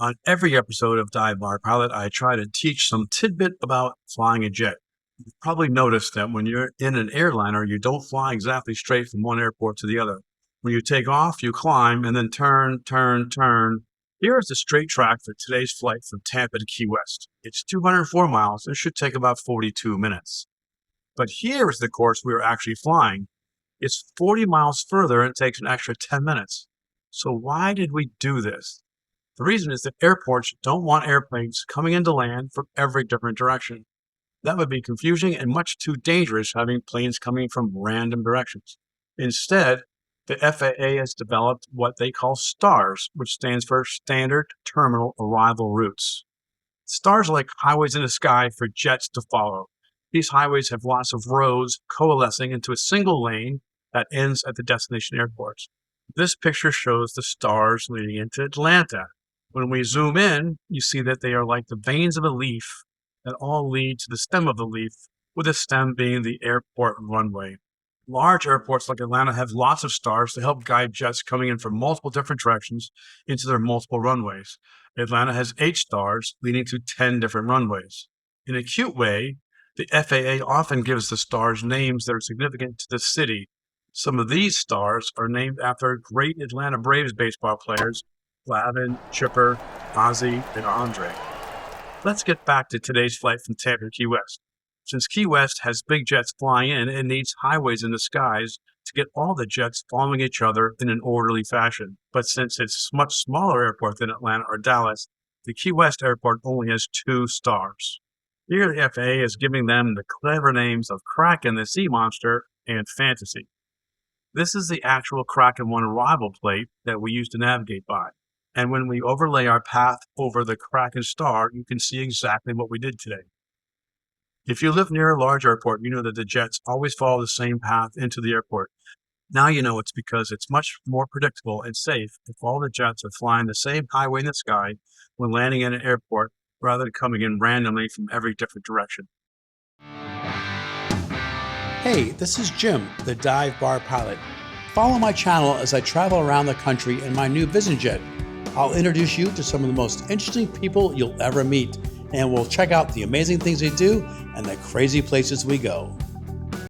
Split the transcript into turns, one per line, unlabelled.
On every episode of Dive Bar Pilot, I try to teach some tidbit about flying a jet. You've probably noticed that when you're in an airliner, you don't fly exactly straight from one airport to the other. When you take off, you climb and then turn, turn, turn. Here is the straight track for today's flight from Tampa to Key West. It's 204 miles. It should take about 42 minutes. But here is the course we are actually flying. It's 40 miles further and it takes an extra 10 minutes. So why did we do this? The reason is that airports don't want airplanes coming into land from every different direction. That would be confusing and much too dangerous having planes coming from random directions. Instead, the FAA has developed what they call STARS, which stands for Standard Terminal Arrival Routes. STARS are like highways in the sky for jets to follow. These highways have lots of roads coalescing into a single lane that ends at the destination airports. This picture shows the STARS leading into Atlanta. When we zoom in, you see that they are like the veins of a leaf that all lead to the stem of the leaf, with the stem being the airport runway. Large airports like Atlanta have lots of stars to help guide jets coming in from multiple different directions into their multiple runways. Atlanta has 8 stars, leading to 10 different runways. In a cute way, the FAA often gives the stars names that are significant to the city. Some of these stars are named after great Atlanta Braves baseball players, Glavine, Chipper, Ozzie, and Andre. Let's get back to today's flight from Tampa to Key West. Since Key West has big jets flying in, it needs highways in the skies to get all the jets following each other in an orderly fashion. But since it's a much smaller airport than Atlanta or Dallas, the Key West airport only has 2 stars. Here the FAA is giving them the clever names of KRAKN, the sea monster, and Fantasy. This is the actual KRAKN 1 arrival plate that we use to navigate by. And when we overlay our path over the KRAKN star, you can see exactly what we did today. If you live near a large airport, you know that the jets always follow the same path into the airport. Now you know it's because it's much more predictable and safe if all the jets are flying the same highway in the sky when landing in an airport rather than coming in randomly from every different direction.
Hey, this is Jim, the Dive Bar Pilot. Follow my channel as I travel around the country in my new VisionJet. I'll introduce you to some of the most interesting people you'll ever meet, and we'll check out the amazing things they do and the crazy places we go.